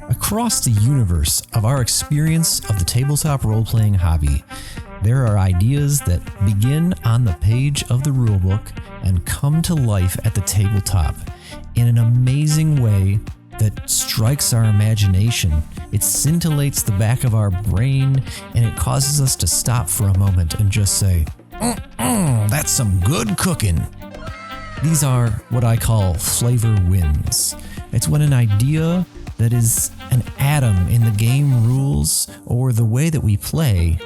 Across the universe of our experience of the tabletop role-playing hobby, there are ideas that begin on the page of the rulebook and come to life at the tabletop in an amazing way that strikes our imagination. It scintillates the back of our brain, and it causes us to stop for a moment and just say, that's some good cooking. These are what I call flavor wins. It's when an idea that is an atom in the game rules or the way that we play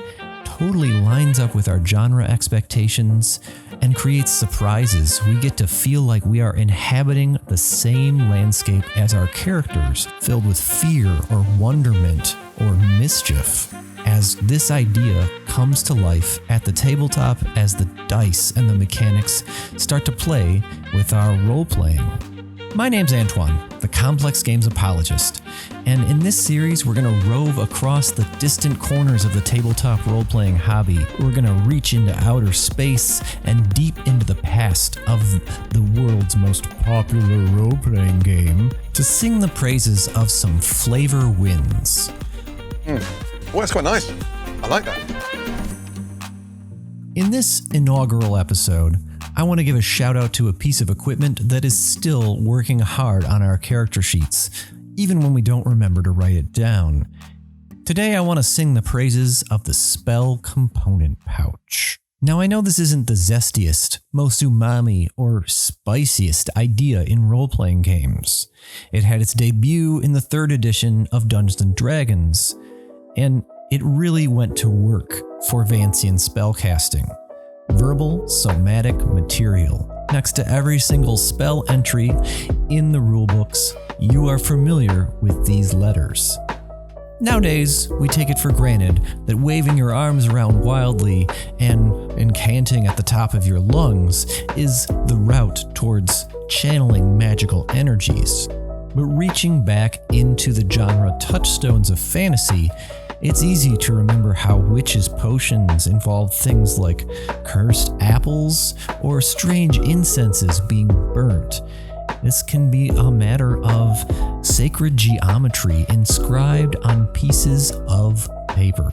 totally lines up with our genre expectations and creates surprises. We get to feel like we are inhabiting the same landscape as our characters, filled with fear or wonderment or mischief, as this idea comes to life at the tabletop as the dice and the mechanics start to play with our role-playing. My name's Antoine, the Complex Games Apologist, and in this series we're going to rove across the distant corners of the tabletop role-playing hobby. We're going to reach into outer space and deep into the past of the world's most popular role-playing game to sing the praises of some flavor wins. Well, that's quite nice. I like that. In this inaugural episode, I want to give a shout out to a piece of equipment that is still working hard on our character sheets, even when we don't remember to write it down. Today I want to sing the praises of the spell component pouch. Now I know this isn't the zestiest, most umami, or spiciest idea in role-playing games. It had its debut in the 3rd edition of Dungeons & Dragons, and it really went to work for Vancian spellcasting. Verbal somatic material. Next to every single spell entry in the rulebooks, you are familiar with these letters. Nowadays, we take it for granted that waving your arms around wildly and incanting at the top of your lungs is the route towards channeling magical energies. But reaching back into the genre touchstones of fantasy, it's easy to remember how witches' potions involve things like cursed apples or strange incenses being burnt. This can be a matter of sacred geometry inscribed on pieces of paper.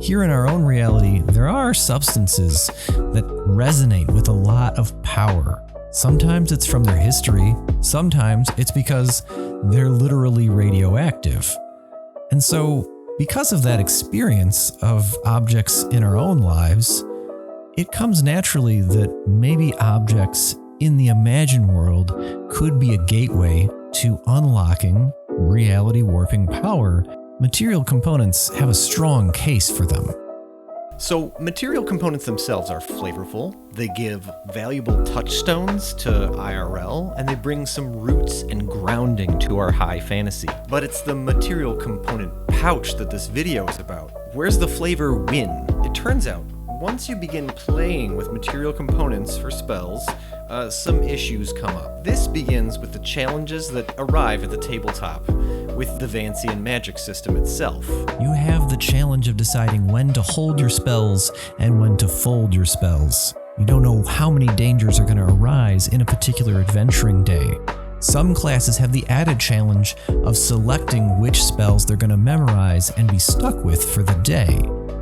Here in our own reality, there are substances that resonate with a lot of power. Sometimes it's from their history, sometimes it's because they're literally radioactive. And so, because of that experience of objects in our own lives, it comes naturally that maybe objects in the imagined world could be a gateway to unlocking reality warping power. Material components have a strong case for them. So, material components themselves are flavorful, they give valuable touchstones to IRL, and they bring some roots and grounding to our high fantasy. But it's the material component pouch that this video is about. Where's the flavor win? It turns out, once you begin playing with material components for spells, some issues come up. This begins with the challenges that arrive at the tabletop with the Vancian magic system itself. You have the challenge of deciding when to hold your spells and when to fold your spells. You don't know how many dangers are going to arise in a particular adventuring day. Some classes have the added challenge of selecting which spells they're going to memorize and be stuck with for the day.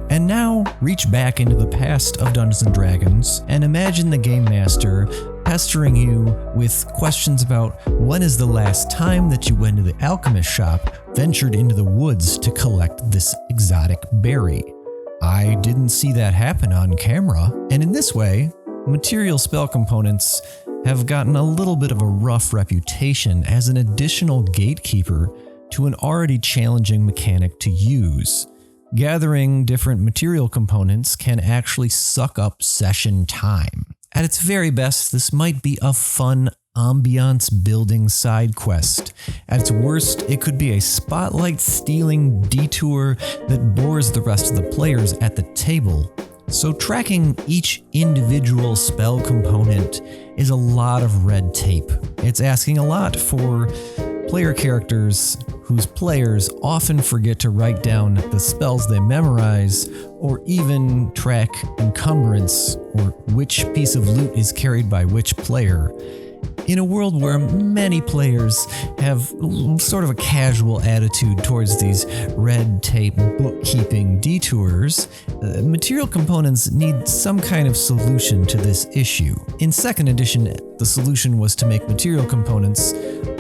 And now, reach back into the past of Dungeons & Dragons and imagine the Game Master pestering you with questions about when is the last time that you went to the alchemist shop, ventured into the woods to collect this exotic berry. I didn't see that happen on camera. And in this way, material spell components have gotten a little bit of a rough reputation as an additional gatekeeper to an already challenging mechanic to use. Gathering different material components can actually suck up session time. At its very best, this might be a fun ambiance building side quest. At its worst, it could be a spotlight stealing detour that bores the rest of the players at the table. So tracking each individual spell component is a lot of red tape. It's asking a lot for player characters whose players often forget to write down the spells they memorize, or even track encumbrance, or which piece of loot is carried by which player. In a world where many players have sort of a casual attitude towards these red tape bookkeeping detours, material components need some kind of solution to this issue. In 2nd edition, the solution was to make material components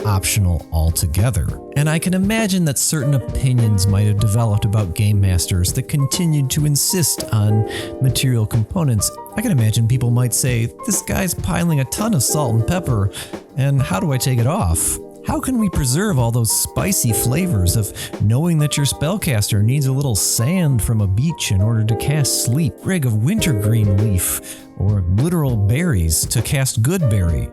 optional altogether. And I can imagine that certain opinions might have developed about game masters that continued to insist on material components. I can imagine people might say, this guy's piling a ton of salt and pepper, and how do I take it off? How can we preserve all those spicy flavors of knowing that your spellcaster needs a little sand from a beach in order to cast sleep, sprig of wintergreen leaf, or literal berries to cast good berry?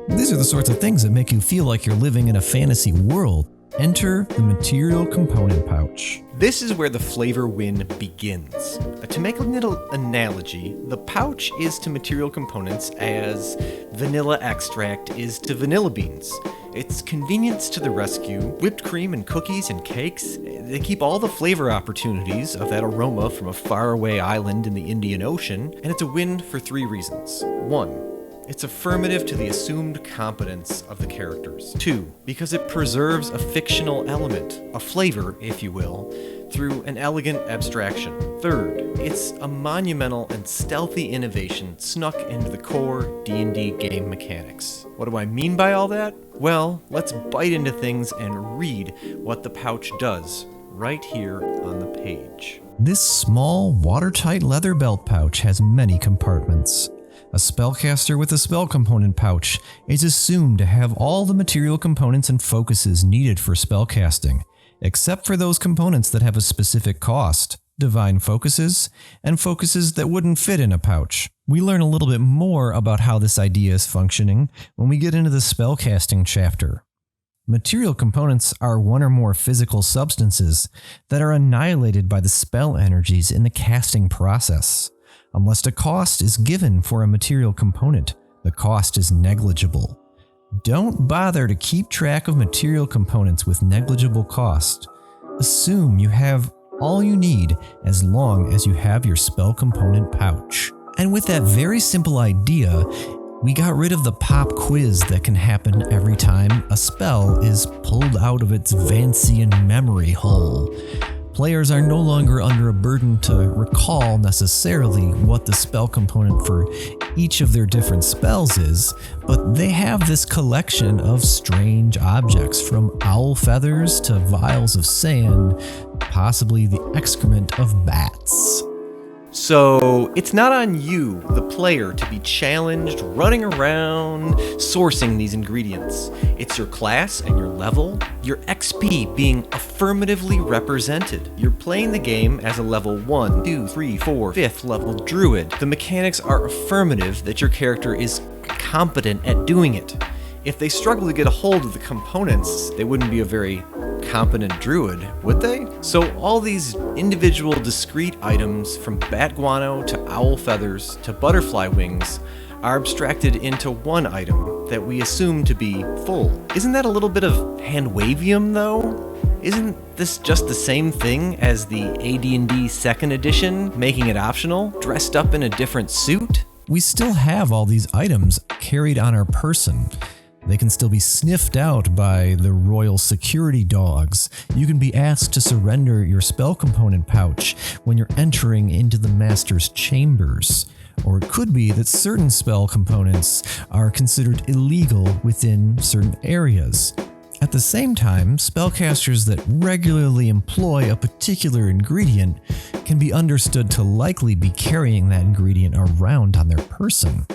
These are the sorts of things that make you feel like you're living in a fantasy world. Enter the material component pouch. This is where the flavor win begins. To make a little analogy, the pouch is to material components as vanilla extract is to vanilla beans. It's convenience to the rescue, whipped cream and cookies and cakes. They keep all the flavor opportunities of that aroma from a faraway island in the Indian Ocean, and it's a win for 3 reasons. 1, it's affirmative to the assumed competence of the characters. 2, because it preserves a fictional element, a flavor, if you will, through an elegant abstraction. 3rd, it's a monumental and stealthy innovation snuck into the core D&D game mechanics. What do I mean by all that? Well, let's bite into things and read what the pouch does right here on the page. This small, watertight leather belt pouch has many compartments. A spellcaster with a spell component pouch is assumed to have all the material components and focuses needed for spellcasting, except for those components that have a specific cost, divine focuses, and focuses that wouldn't fit in a pouch. We learn a little bit more about how this idea is functioning when we get into the spellcasting chapter. Material components are one or more physical substances that are annihilated by the spell energies in the casting process. Unless a cost is given for a material component, the cost is negligible. Don't bother to keep track of material components with negligible cost. Assume you have all you need as long as you have your spell component pouch. And with that very simple idea, we got rid of the pop quiz that can happen every time a spell is pulled out of its Vancian memory hole. Players are no longer under a burden to recall necessarily what the spell component for each of their different spells is, but they have this collection of strange objects, from owl feathers to vials of sand, possibly the excrement of bats. So, it's not on you, the player, to be challenged running around sourcing these ingredients. It's your class and your level, your XP being affirmatively represented. You're playing the game as a level 1, 2, 3, 4, 5th level druid. The mechanics are affirmative that your character is competent at doing it. If they struggle to get a hold of the components, they wouldn't be a very competent druid, would they? So all these individual discrete items, from bat guano to owl feathers to butterfly wings, are abstracted into one item that we assume to be full. Isn't that a little bit of hand-wavium, though? Isn't this just the same thing as the AD&D 2nd edition, making it optional, dressed up in a different suit? We still have all these items carried on our person. They can still be sniffed out by the royal security dogs. You can be asked to surrender your spell component pouch when you're entering into the master's chambers. Or it could be that certain spell components are considered illegal within certain areas. At the same time, spellcasters that regularly employ a particular ingredient can be understood to likely be carrying that ingredient around on their person.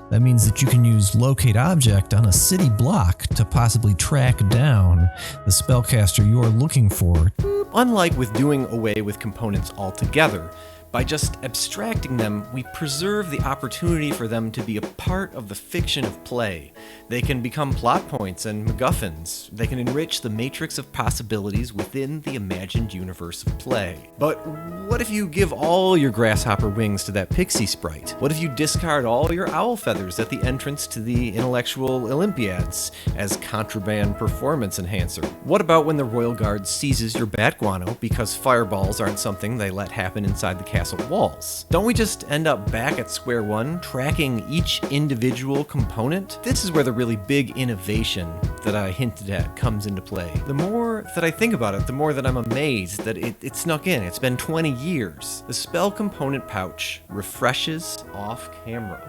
That means that you can use locate object on a city block to possibly track down the spellcaster you're looking for. Unlike with doing away with components altogether, by just abstracting them, we preserve the opportunity for them to be a part of the fiction of play. They can become plot points and MacGuffins. They can enrich the matrix of possibilities within the imagined universe of play. But what if you give all your grasshopper wings to that pixie sprite? What if you discard all your owl feathers at the entrance to the intellectual Olympiads as contraband performance enhancer? What about when the Royal Guard seizes your bat guano because fireballs aren't something they let happen inside the castle castle walls. Don't we just end up back at square one, tracking each individual component? This is where the really big innovation that I hinted at comes into play. The more that I think about it, the more that I'm amazed that it snuck in. It's been 20 years. The spell component pouch refreshes off camera.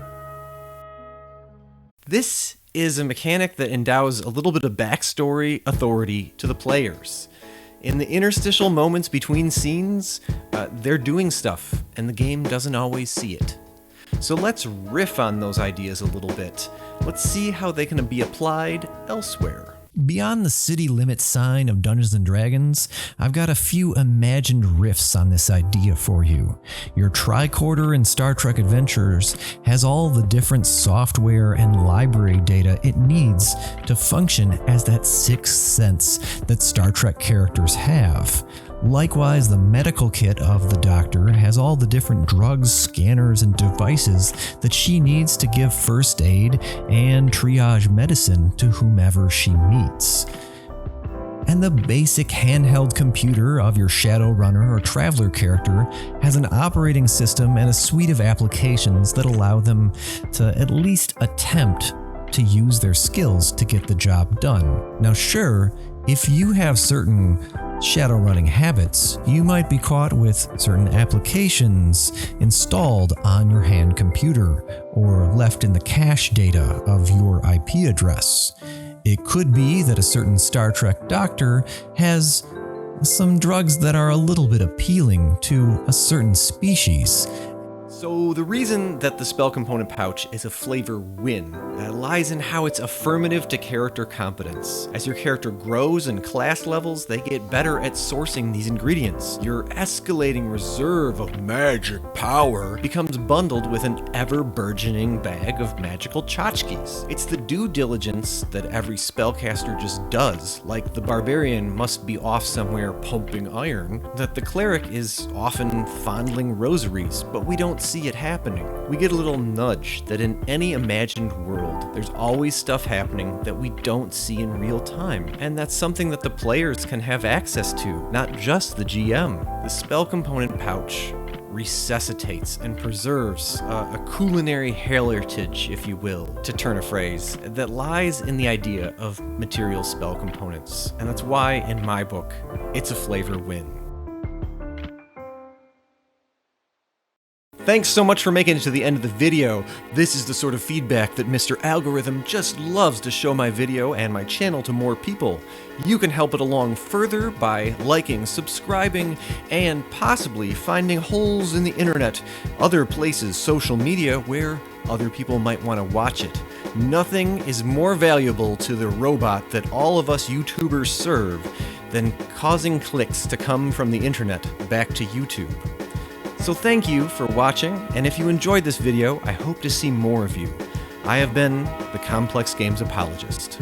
This is a mechanic that endows a little bit of backstory authority to the players. In the interstitial moments between scenes, they're doing stuff, and the game doesn't always see it. So let's riff on those ideas a little bit. Let's see how they can be applied elsewhere. Beyond the city limit sign of Dungeons & Dragons, I've got a few imagined riffs on this idea for you. Your tricorder in Star Trek Adventures has all the different software and library data it needs to function as that sixth sense that Star Trek characters have. Likewise, the medical kit of the Doctor has all the different drugs, scanners, and devices that she needs to give first aid and triage medicine to whomever she meets. And the basic handheld computer of your Shadowrunner or Traveler character has an operating system and a suite of applications that allow them to at least attempt to use their skills to get the job done. Now sure, if you have certain Shadowrunning habits, you might be caught with certain applications installed on your hand computer or left in the cache data of your IP address. It could be that a certain Star Trek doctor has some drugs that are a little bit appealing to a certain species. So the reason that the spell component pouch is a flavor win lies in how it's affirmative to character competence. As your character grows in class levels, they get better at sourcing these ingredients. Your escalating reserve of magic power becomes bundled with an ever-burgeoning bag of magical tchotchkes. It's the due diligence that every spellcaster just does, like the barbarian must be off somewhere pumping iron, that the cleric is often fondling rosaries, but we don't see it happening. We get a little nudge that in any imagined world, there's always stuff happening that we don't see in real time. And that's something that the players can have access to, not just the GM. The spell component pouch resuscitates and preserves a culinary heritage, if you will, to turn a phrase, that lies in the idea of material spell components. And that's why, in my book, it's a flavor win. Thanks so much for making it to the end of the video. This is the sort of feedback that Mr. Algorithm just loves to show my video and my channel to more people. You can help it along further by liking, subscribing, and possibly finding holes in the internet, other places, social media, where other people might want to watch it. Nothing is more valuable to the robot that all of us YouTubers serve than causing clicks to come from the internet back to YouTube. So thank you for watching, and if you enjoyed this video, I hope to see more of you. I have been the Complex Games Apologist.